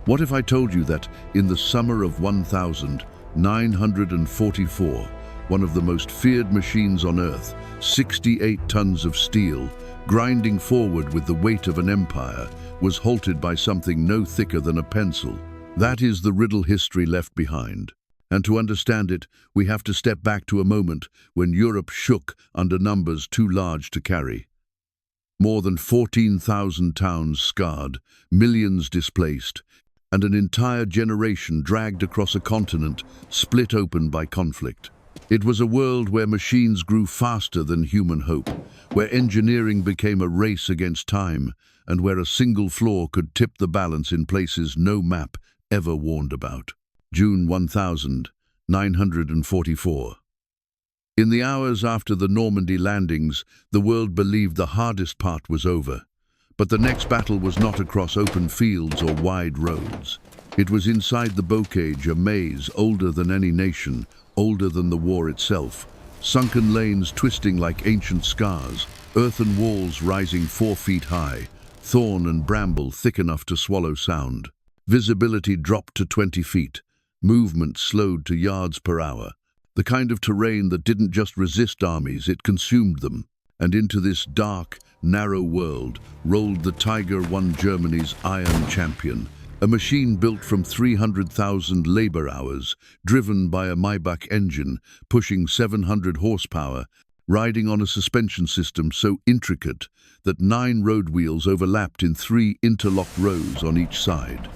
What if I told you that in the summer of 1944, one of the most feared machines on Earth, 68 tons of steel, grinding forward with the weight of an empire, was halted by something no thicker than a pencil? That is the riddle history left behind. And to understand it, we have to step back to a moment when Europe shook under numbers too large to carry. More than 14,000 towns scarred, millions displaced, and an entire generation dragged across a continent split open by conflict. It was a world where machines grew faster than human hope, where engineering became a race against time, and where a single flaw could tip the balance in places no map ever warned about. June 1944. In the hours after the Normandy landings, the world believed the hardest part was over. But the next battle was not across open fields or wide roads. It was inside the bocage, a maze older than any nation, older than the war itself. Sunken lanes twisting like ancient scars, earthen walls rising 4 feet high, thorn and bramble thick enough to swallow sound. Visibility dropped to 20 feet, movement slowed to yards per hour. The kind of terrain that didn't just resist armies, it consumed them. And into this dark, narrow world rolled the Tiger I, Germany's iron champion, a machine built from 300,000 labor hours, driven by a Maybach engine, pushing 700 horsepower, riding on a suspension system so intricate that 9 road wheels overlapped in 3 interlocked rows on each side.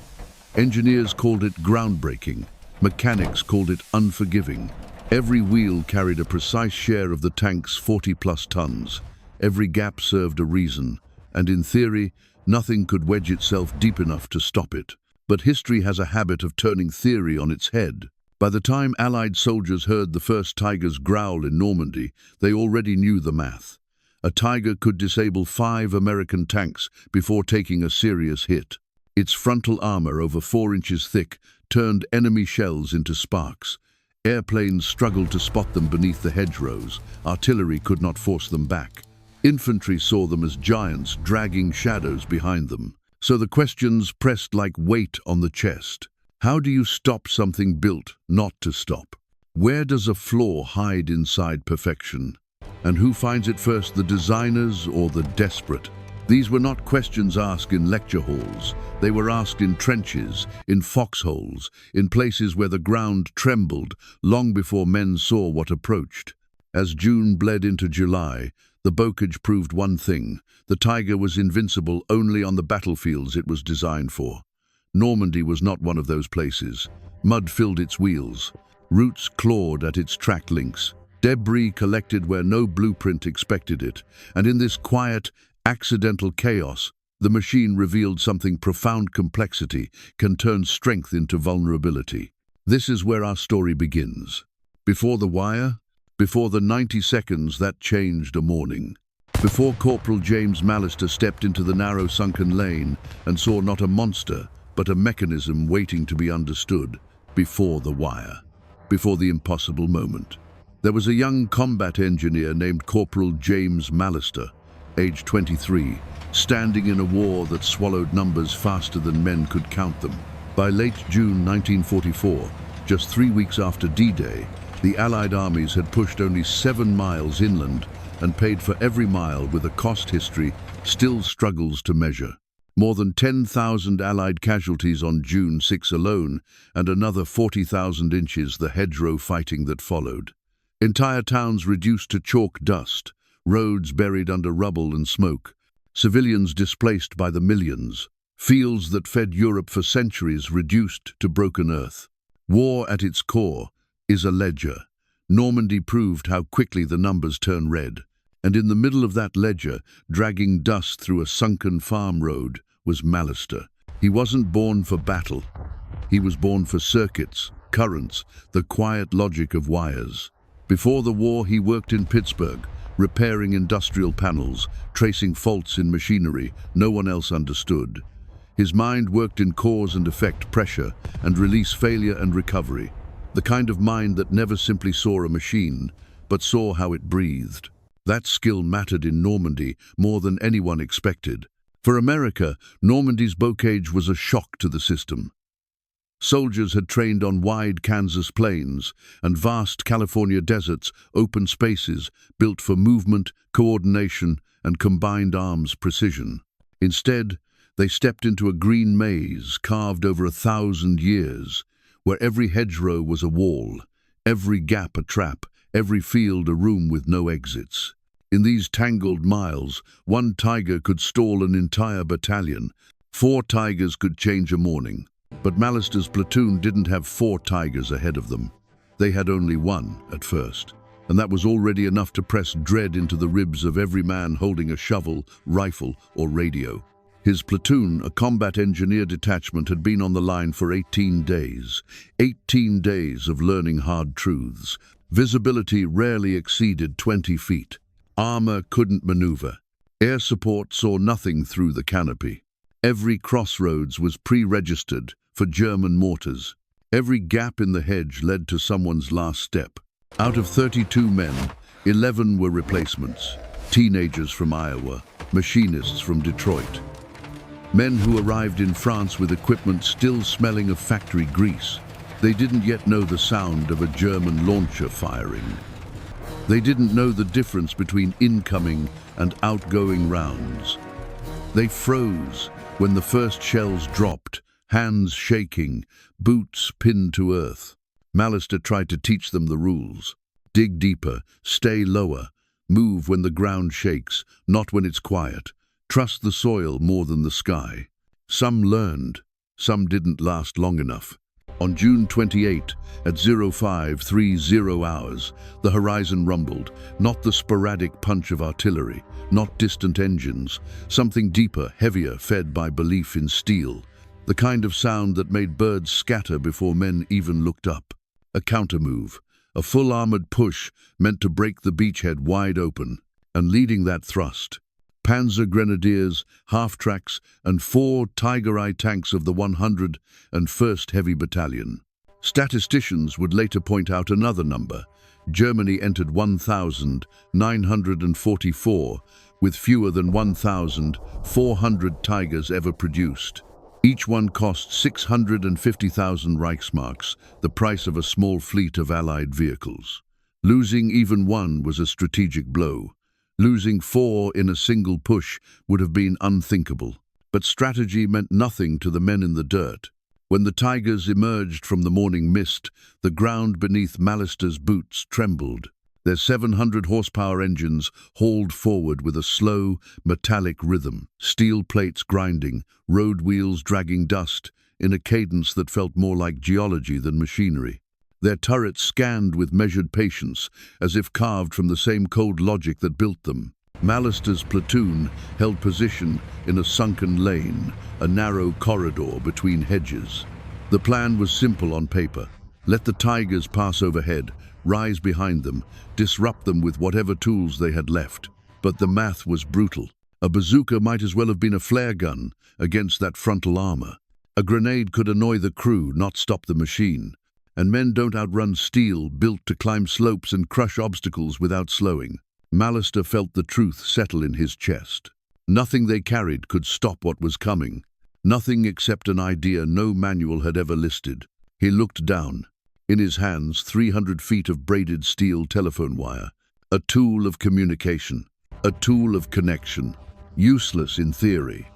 Engineers called it groundbreaking, mechanics called it unforgiving. Every wheel carried a precise share of the tank's 40-plus tons. Every gap served a reason, and in theory, nothing could wedge itself deep enough to stop it. But history has a habit of turning theory on its head. By the time Allied soldiers heard the first Tigers growl in Normandy, they already knew the math. A Tiger could disable 5 American tanks before taking a serious hit. Its frontal armor, over 4 inches thick, turned enemy shells into sparks. Airplanes struggled to spot them beneath the hedgerows. Artillery could not force them back. Infantry saw them as giants dragging shadows behind them. So the questions pressed like weight on the chest. How do you stop something built not to stop? Where does a flaw hide inside perfection? And who finds it first, the designers or the desperate? These were not questions asked in lecture halls. They were asked in trenches, in foxholes, in places where the ground trembled long before men saw what approached. As June bled into July, the bocage proved one thing: the Tiger was invincible only on the battlefields it was designed for. Normandy was not one of those places. Mud filled its wheels. Roots clawed at its track links. Debris collected where no blueprint expected it. And in this quiet, accidental chaos, the machine revealed something: profound complexity can turn strength into vulnerability. This is where our story begins. Before the wire, before the 90 seconds that changed a morning. Before Corporal James Mallister stepped into the narrow sunken lane and saw not a monster, but a mechanism waiting to be understood. Before the wire. Before the impossible moment. There was a young combat engineer named Corporal James Mallister, age 23, standing in a war that swallowed numbers faster than men could count them. By late June 1944, just 3 weeks after D-Day, the Allied armies had pushed only 7 miles inland and paid for every mile with a cost history still struggles to measure. More than 10,000 Allied casualties on June 6 alone, and another 40,000 inches the hedgerow fighting that followed. Entire towns reduced to chalk dust, roads buried under rubble and smoke, civilians displaced by the millions, fields that fed Europe for centuries reduced to broken earth. War at its core is a ledger. Normandy proved how quickly the numbers turn red. And in the middle of that ledger, dragging dust through a sunken farm road, was Mallister. He wasn't born for battle. He was born for circuits, currents, the quiet logic of wires. Before the war, he worked in Pittsburgh, repairing industrial panels, tracing faults in machinery no one else understood. His mind worked in cause and effect, pressure and release, failure and recovery. The kind of mind that never simply saw a machine, but saw how it breathed. That skill mattered in Normandy more than anyone expected. For America, Normandy's bocage was a shock to the system. Soldiers had trained on wide Kansas plains and vast California deserts, open spaces built for movement, coordination, and combined arms precision. Instead, they stepped into a green maze carved over 1,000 years, where every hedgerow was a wall, every gap a trap, every field a room with no exits. In these tangled miles, one tiger could stall an entire battalion. 4 tigers could change a morning. But Mallister's platoon didn't have 4 tigers ahead of them. They had only 1 at first, and that was already enough to press dread into the ribs of every man holding a shovel, rifle, or radio. His platoon, a combat engineer detachment, had been on the line for 18 days. 18 days of learning hard truths. Visibility rarely exceeded 20 feet. Armor couldn't maneuver. Air support saw nothing through the canopy. Every crossroads was pre-registered for German mortars. Every gap in the hedge led to someone's last step. Out of 32 men, 11 were replacements. Teenagers from Iowa, machinists from Detroit. Men who arrived in France with equipment still smelling of factory grease. They didn't yet know the sound of a German launcher firing. They didn't know the difference between incoming and outgoing rounds. They froze when the first shells dropped, hands shaking, boots pinned to earth. Mallister tried to teach them the rules. Dig deeper, stay lower, move when the ground shakes, not when it's quiet. Trust the soil more than the sky. Some learned, some didn't last long enough. On June 28, at 0530 hours, the horizon rumbled, not the sporadic punch of artillery, not distant engines, something deeper, heavier, fed by belief in steel, the kind of sound that made birds scatter before men even looked up. A countermove, a full-armored push meant to break the beachhead wide open, and leading that thrust, Panzer Grenadiers, half-tracks, and 4 Tiger I tanks of the 101st Heavy Battalion. Statisticians would later point out another number. Germany entered 1,944, with fewer than 1,400 Tigers ever produced. Each one cost 650,000 Reichsmarks, the price of a small fleet of Allied vehicles. Losing even one was a strategic blow. Losing 4 in a single push would have been unthinkable. But strategy meant nothing to the men in the dirt. When the Tigers emerged from the morning mist, the ground beneath Mallister's boots trembled. Their 700-horsepower engines hauled forward with a slow, metallic rhythm, steel plates grinding, road wheels dragging dust, in a cadence that felt more like geology than machinery. Their turrets scanned with measured patience, as if carved from the same cold logic that built them. Mallister's platoon held position in a sunken lane, a narrow corridor between hedges. The plan was simple on paper. Let the Tigers pass overhead, rise behind them, disrupt them with whatever tools they had left. But the math was brutal. A bazooka might as well have been a flare gun against that frontal armor. A grenade could annoy the crew, not stop the machine. And men don't outrun steel built to climb slopes and crush obstacles without slowing. Mallister felt the truth settle in his chest. Nothing they carried could stop what was coming. Nothing except an idea no manual had ever listed. He looked down. In his hands, 300 feet of braided steel telephone wire. A tool of communication. A tool of connection. Useless in theory.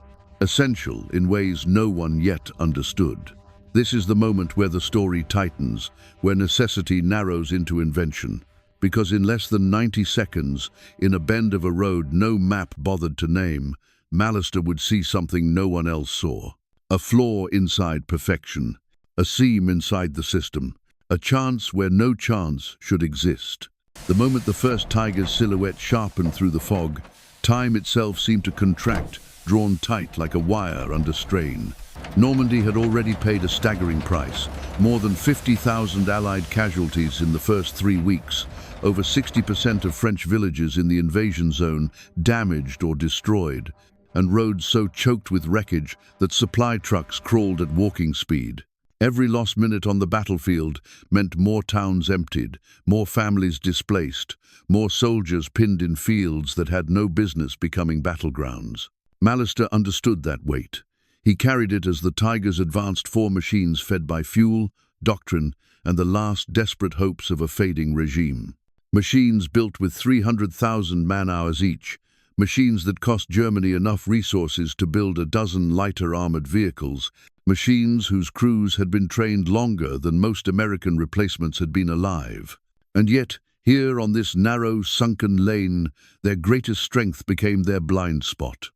Essential in ways no one yet understood. This is the moment where the story tightens, where necessity narrows into invention. Because in less than 90 seconds, in a bend of a road no map bothered to name, Mallister would see something no one else saw. A flaw inside perfection. A seam inside the system. A chance where no chance should exist. The moment the first Tiger's silhouette sharpened through the fog, time itself seemed to contract, drawn tight like a wire under strain. Normandy had already paid a staggering price, more than 50,000 Allied casualties in the first 3 weeks, over 60% of French villages in the invasion zone damaged or destroyed, and roads so choked with wreckage that supply trucks crawled at walking speed. Every lost minute on the battlefield meant more towns emptied, more families displaced, more soldiers pinned in fields that had no business becoming battlegrounds. Mallister understood that weight. He carried it as the Tigers advanced 4 machines fed by fuel, doctrine, and the last desperate hopes of a fading regime. Machines built with 300,000 man-hours each, machines that cost Germany enough resources to build a dozen lighter armored vehicles, machines whose crews had been trained longer than most American replacements had been alive. And yet, here on this narrow, sunken lane, their greatest strength became their blind spot.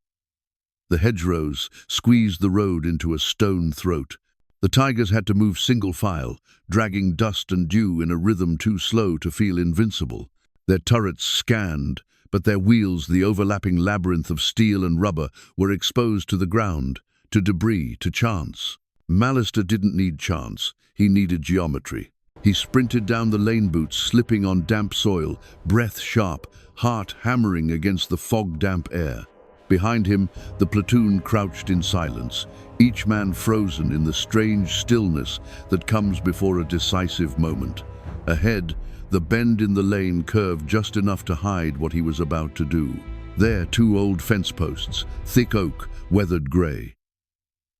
The hedgerows squeezed the road into a stone throat. The Tigers had to move single file, dragging dust and dew in a rhythm too slow to feel invincible. Their turrets scanned, but their wheels, the overlapping labyrinth of steel and rubber, were exposed to the ground, to debris, to chance. Mallister didn't need chance, he needed geometry. He sprinted down the lane boots, slipping on damp soil, breath sharp, heart hammering against the fog-damp air. Behind him, the platoon crouched in silence, each man frozen in the strange stillness that comes before a decisive moment. Ahead, the bend in the lane curved just enough to hide what he was about to do. There, 2 old fence posts, thick oak, weathered grey.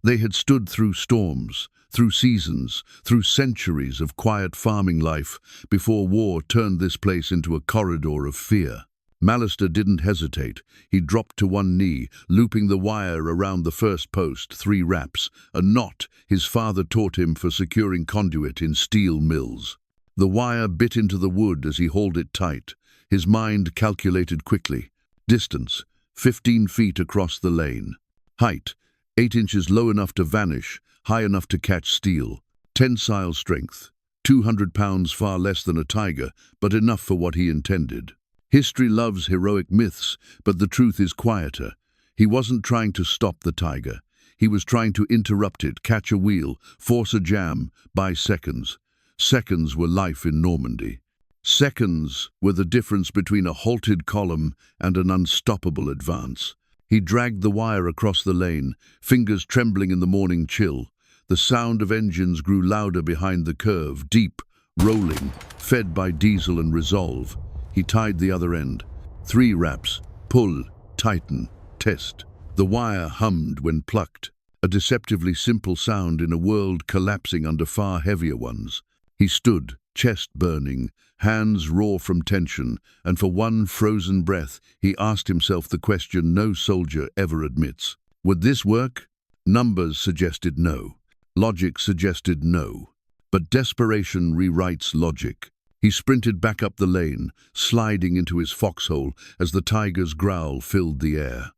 They had stood through storms, through seasons, through centuries of quiet farming life, before war turned this place into a corridor of fear. Mallister didn't hesitate. He dropped to one knee, looping the wire around the first post, 3 wraps, a knot his father taught him for securing conduit in steel mills. The wire bit into the wood as he hauled it tight. His mind calculated quickly. Distance, 15 feet across the lane. Height, 8 inches low enough to vanish, high enough to catch steel. Tensile strength, 200 pounds, far less than a tiger, but enough for what he intended. History loves heroic myths, but the truth is quieter. He wasn't trying to stop the tiger. He was trying to interrupt it, catch a wheel, force a jam, buy seconds. Seconds were life in Normandy. Seconds were the difference between a halted column and an unstoppable advance. He dragged the wire across the lane, fingers trembling in the morning chill. The sound of engines grew louder behind the curve, deep, rolling, fed by diesel and resolve. He tied the other end. 3 wraps, pull, tighten, test. The wire hummed when plucked, a deceptively simple sound in a world collapsing under far heavier ones. He stood, chest burning, hands raw from tension, and for one frozen breath, he asked himself the question no soldier ever admits. Would this work? Numbers suggested no. Logic suggested no. But desperation rewrites logic. He sprinted back up the lane, sliding into his foxhole as the tiger's growl filled the air.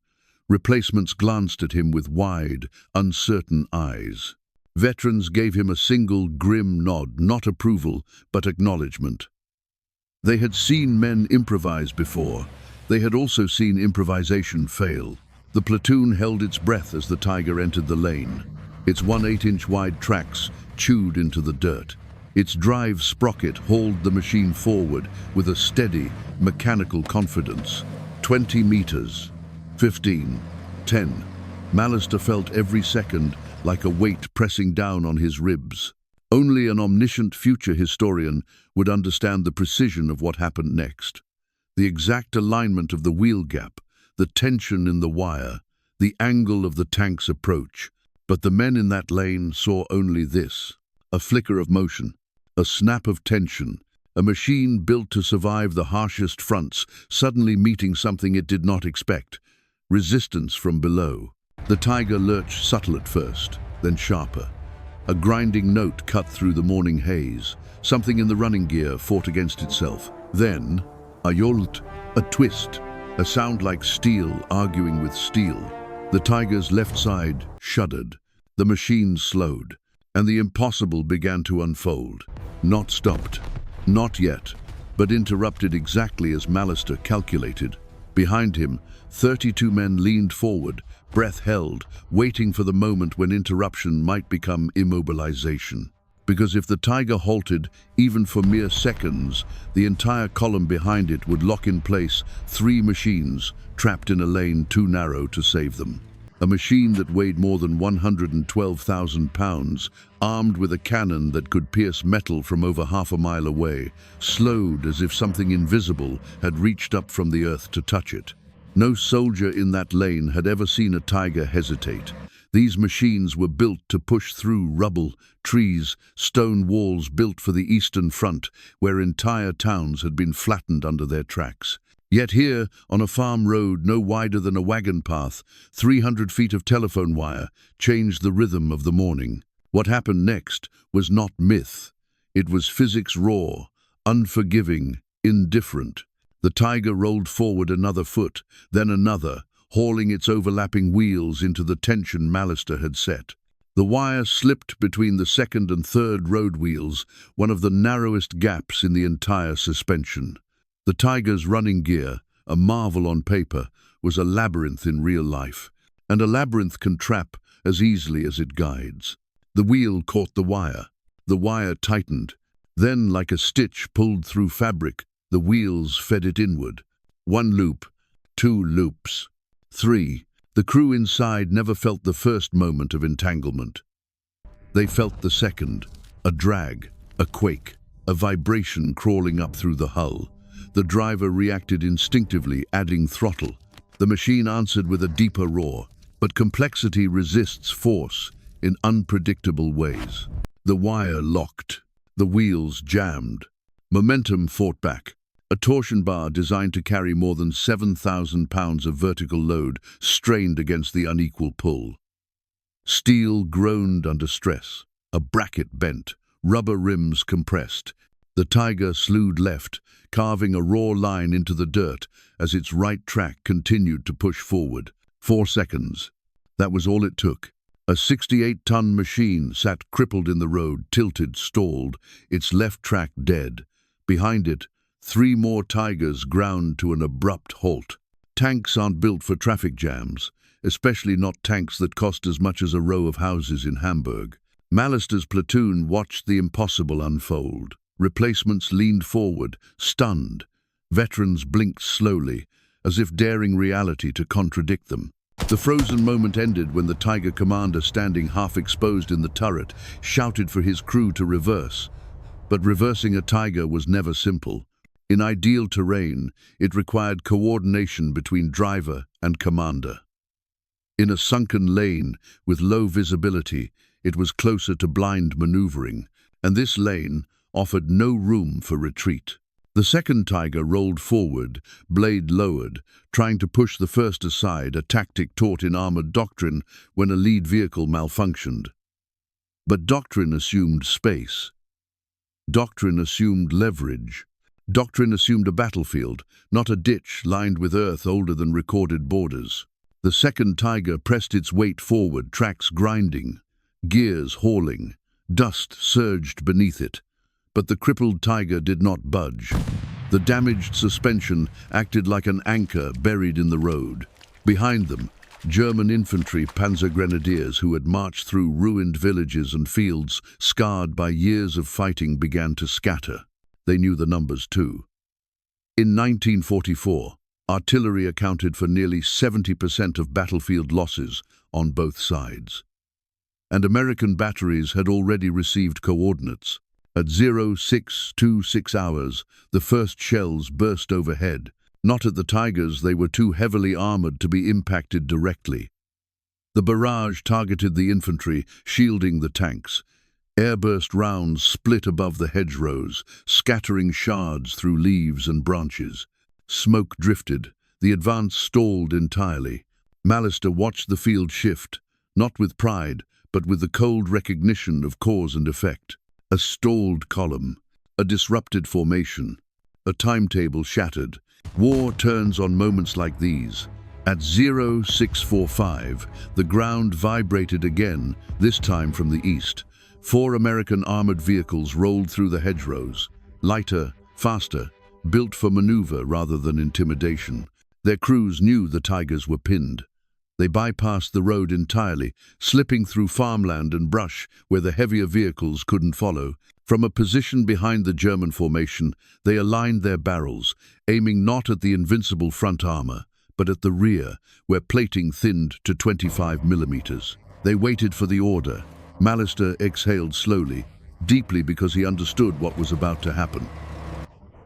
Replacements glanced at him with wide, uncertain eyes. Veterans gave him a single grim nod, not approval, but acknowledgement. They had seen men improvise before. They had also seen improvisation fail. The platoon held its breath as the tiger entered the lane. Its 1/8-inch wide tracks chewed into the dirt. Its drive sprocket hauled the machine forward with a steady, mechanical confidence. 20 meters. 15. 10. Mallister felt every second like a weight pressing down on his ribs. Only an omniscient future historian would understand the precision of what happened next. The exact alignment of the wheel gap, the tension in the wire, the angle of the tank's approach. But the men in that lane saw only this: a flicker of motion, a snap of tension, a machine built to survive the harshest fronts, suddenly meeting something it did not expect: resistance from below. The tiger lurched, subtle at first, then sharper. A grinding note cut through the morning haze. Something in the running gear fought against itself. Then, a jolt, a twist, a sound like steel arguing with steel. The tiger's left side shuddered. The machine slowed, and the impossible began to unfold. Not stopped, not yet, but interrupted exactly as Mallister calculated. Behind him, 32 men leaned forward, breath held, waiting for the moment when interruption might become immobilization. Because if the tiger halted, even for mere seconds, the entire column behind it would lock in place 3 machines trapped in a lane too narrow to save them. A machine that weighed more than 112,000 pounds, armed with a cannon that could pierce metal from over half a mile away, slowed as if something invisible had reached up from the earth to touch it. No soldier in that lane had ever seen a tiger hesitate. These machines were built to push through rubble, trees, stone walls built for the Eastern Front, where entire towns had been flattened under their tracks. Yet here, on a farm road no wider than a wagon path, 300 feet of telephone wire changed the rhythm of the morning. What happened next was not myth. It was physics raw, unforgiving, indifferent. The tiger rolled forward another foot, then another, hauling its overlapping wheels into the tension Mallister had set. The wire slipped between the second and third road wheels, one of the narrowest gaps in the entire suspension. The tiger's running gear, a marvel on paper, was a labyrinth in real life, and a labyrinth can trap as easily as it guides. The wheel caught the wire tightened, then like a stitch pulled through fabric, the wheels fed it inward. 1 loop, 2 loops, 3. The crew inside never felt the first moment of entanglement. They felt the second, a drag, a quake, a vibration crawling up through the hull. The driver reacted instinctively, adding throttle. The machine answered with a deeper roar, but complexity resists force in unpredictable ways. The wire locked. The wheels jammed. Momentum fought back. A torsion bar designed to carry more than 7,000 pounds of vertical load strained against the unequal pull. Steel groaned under stress. A bracket bent. Rubber rims compressed. The tiger slewed left, carving a raw line into the dirt as its right track continued to push forward. 4 seconds. That was all it took. A 68-ton machine sat crippled in the road, tilted, stalled, its left track dead. Behind it, 3 more tigers ground to an abrupt halt. Tanks aren't built for traffic jams, especially not tanks that cost as much as a row of houses in Hamburg. Mallister's platoon watched the impossible unfold. Replacements leaned forward, stunned. Veterans blinked slowly, as if daring reality to contradict them. The frozen moment ended when the Tiger commander, standing half-exposed in the turret, shouted for his crew to reverse. But reversing a Tiger was never simple. In ideal terrain, it required coordination between driver and commander. In a sunken lane, with low visibility, it was closer to blind maneuvering, and this lane offered no room for retreat. The second Tiger rolled forward, blade lowered, trying to push the first aside, a tactic taught in armored doctrine when a lead vehicle malfunctioned. But doctrine assumed space. Doctrine assumed leverage. Doctrine assumed a battlefield, not a ditch lined with earth older than recorded borders. The second Tiger pressed its weight forward, tracks grinding, gears hauling, dust surged beneath it. But the crippled Tiger did not budge. The damaged suspension acted like an anchor buried in the road. Behind them, German infantry panzer grenadiers who had marched through ruined villages and fields, scarred by years of fighting, began to scatter. They knew the numbers too. In 1944, artillery accounted for nearly 70% of battlefield losses on both sides. And American batteries had already received coordinates. At 0626 hours, the first shells burst overhead. Not at the Tigers, they were too heavily armored to be impacted directly. The barrage targeted the infantry, shielding the tanks. Airburst rounds split above the hedgerows, scattering shards through leaves and branches. Smoke drifted. The advance stalled entirely. Mallister watched the field shift, not with pride, but with the cold recognition of cause and effect. A stalled column, a disrupted formation, a timetable shattered. War turns on moments like these. At 0645, the ground vibrated again, this time from the east. 4 American armored vehicles rolled through the hedgerows, lighter, faster, built for maneuver rather than intimidation. Their crews knew the Tigers were pinned. They bypassed the road entirely, slipping through farmland and brush where the heavier vehicles couldn't follow. From a position behind the German formation, they aligned their barrels, aiming not at the invincible front armor, but at the rear, where plating thinned to 25 millimeters. They waited for the order. Mallister exhaled slowly, deeply because he understood what was about to happen.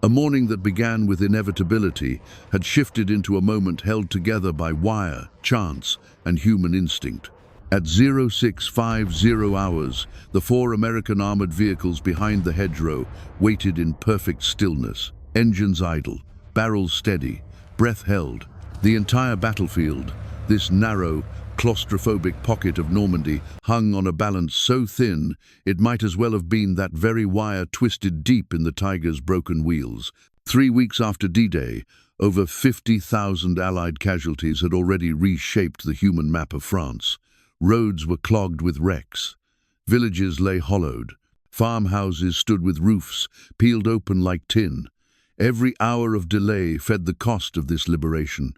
A morning that began with inevitability had shifted into a moment held together by wire, chance, and human instinct. At 0650 hours, the 4 American armored vehicles behind the hedgerow waited in perfect stillness, engines idle, barrels steady, breath held. The entire battlefield, this narrow, claustrophobic pocket of Normandy, hung on a balance so thin it might as well have been that very wire twisted deep in the Tiger's broken wheels. 3 weeks after D-Day, over 50,000 Allied casualties had already reshaped the human map of France. Roads were clogged with wrecks. Villages lay hollowed. Farmhouses stood with roofs peeled open like tin. Every hour of delay fed the cost of this liberation.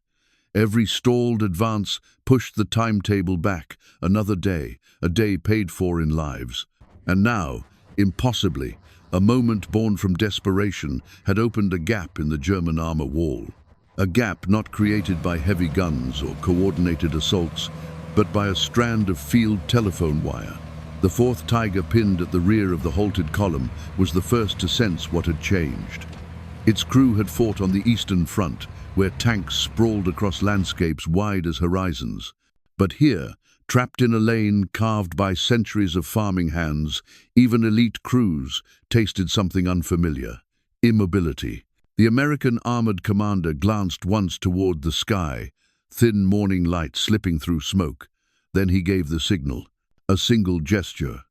Every stalled advance pushed the timetable back another day, a day paid for in lives. And now, impossibly, a moment born from desperation had opened a gap in the German armor wall. A gap not created by heavy guns or coordinated assaults, but by a strand of field telephone wire. The 4th Tiger, pinned at the rear of the halted column, was the first to sense what had changed. Its crew had fought on the Eastern Front, where tanks sprawled across landscapes wide as horizons. But here, trapped in a lane carved by centuries of farming hands, even elite crews tasted something unfamiliar: immobility. The American armored commander glanced once toward the sky, thin morning light slipping through smoke. Then he gave the signal. A single gesture.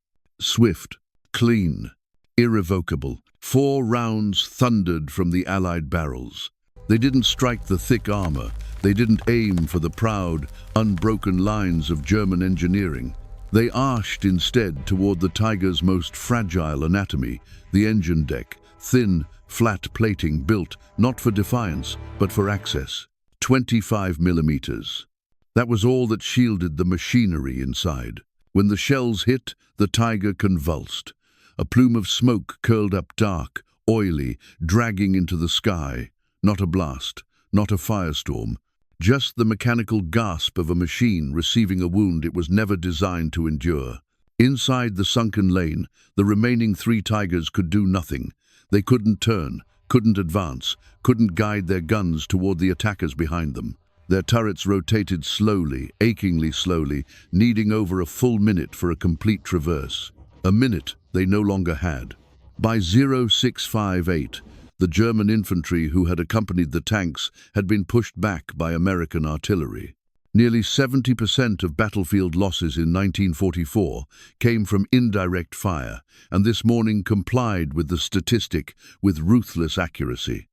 Swift, clean, irrevocable. 4 rounds thundered from the Allied barrels. They didn't strike the thick armor. They didn't aim for the proud, unbroken lines of German engineering. They arched instead toward the Tiger's most fragile anatomy, the engine deck, thin, flat plating built not for defiance, but for access. 25 millimeters. That was all that shielded the machinery inside. When the shells hit, the Tiger convulsed. A plume of smoke curled up dark, oily, dragging into the sky. Not a blast, not a firestorm, just the mechanical gasp of a machine receiving a wound it was never designed to endure. Inside the sunken lane, the remaining 3 Tigers could do nothing. They couldn't turn, couldn't advance, couldn't guide their guns toward the attackers behind them. Their turrets rotated slowly, achingly slowly, needing over a full minute for a complete traverse. A minute they no longer had. By 0658, the German infantry who had accompanied the tanks had been pushed back by American artillery. Nearly 70% of battlefield losses in 1944 came from indirect fire, and this morning complied with the statistic with ruthless accuracy.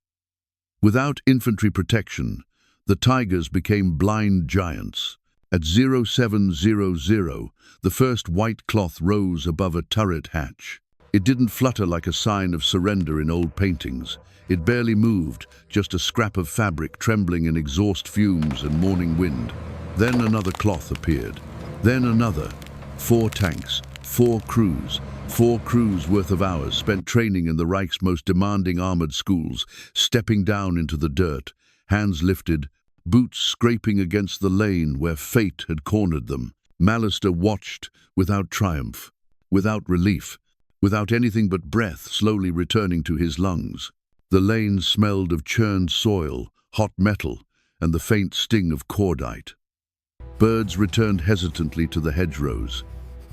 Without infantry protection, the Tigers became blind giants. At 0700, the first white cloth rose above a turret hatch. It didn't flutter like a sign of surrender in old paintings. It barely moved, just a scrap of fabric trembling in exhaust fumes and morning wind. Then another cloth appeared. Then another. 4 tanks, 4 crews. 4 crews worth of hours spent training in the Reich's most demanding armored schools, stepping down into the dirt, hands lifted, boots scraping against the lane where fate had cornered them. Malister watched without triumph, without relief, without anything but breath slowly returning to his lungs. The lane smelled of churned soil, hot metal, and the faint sting of cordite. Birds returned hesitantly to the hedgerows.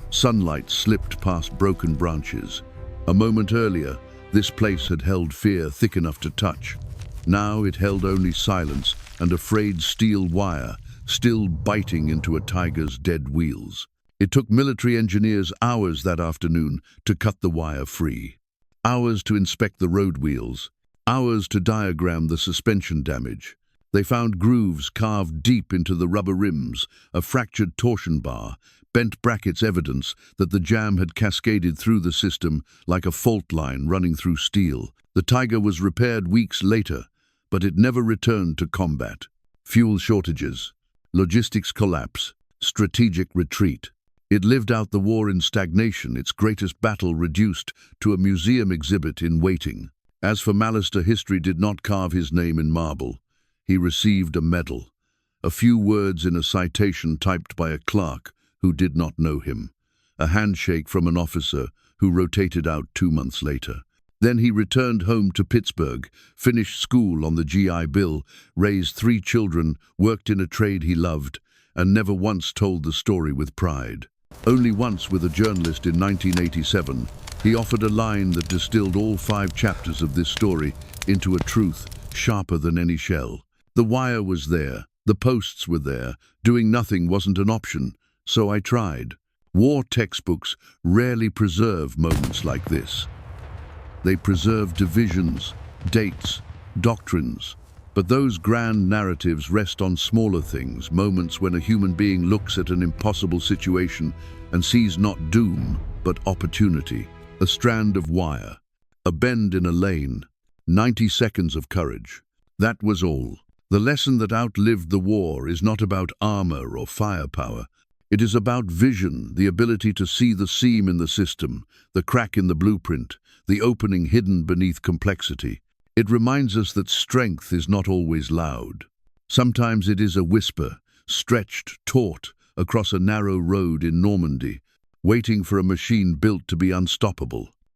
Sunlight slipped past broken branches. A moment earlier, this place had held fear thick enough to touch. Now it held only silence and a frayed steel wire, still biting into a Tiger's dead wheels. It took military engineers hours that afternoon to cut the wire free. Hours to inspect the road wheels. Hours to diagram the suspension damage. They found grooves carved deep into the rubber rims, a fractured torsion bar, bent brackets evidence that the jam had cascaded through the system like a fault line running through steel. The Tiger was repaired weeks later, but it never returned to combat. Fuel shortages, logistics collapse, strategic retreat. It lived out the war in stagnation, its greatest battle reduced to a museum exhibit in waiting. As for Malister, history did not carve his name in marble. He received a medal, a few words in a citation typed by a clerk who did not know him, a handshake from an officer who rotated out 2 months later. Then he returned home to Pittsburgh, finished school on the GI Bill, raised 3 children, worked in a trade he loved, and never once told the story with pride. Only once, with a journalist in 1987, he offered a line that distilled all 5 chapters of this story into a truth sharper than any shell. The wire was there, the posts were there, doing nothing wasn't an option, so I tried. War textbooks rarely preserve moments like this. They preserve divisions, dates, doctrines, but those grand narratives rest on smaller things, moments when a human being looks at an impossible situation and sees not doom, but opportunity. A strand of wire, a bend in a lane, 90 seconds of courage. That was all. The lesson that outlived the war is not about armor or firepower. It is about vision, the ability to see the seam in the system, the crack in the blueprint, the opening hidden beneath complexity. It reminds us that strength is not always loud. Sometimes it is a whisper, stretched, taut, across a narrow road in Normandy, waiting for a machine built to be unstoppable.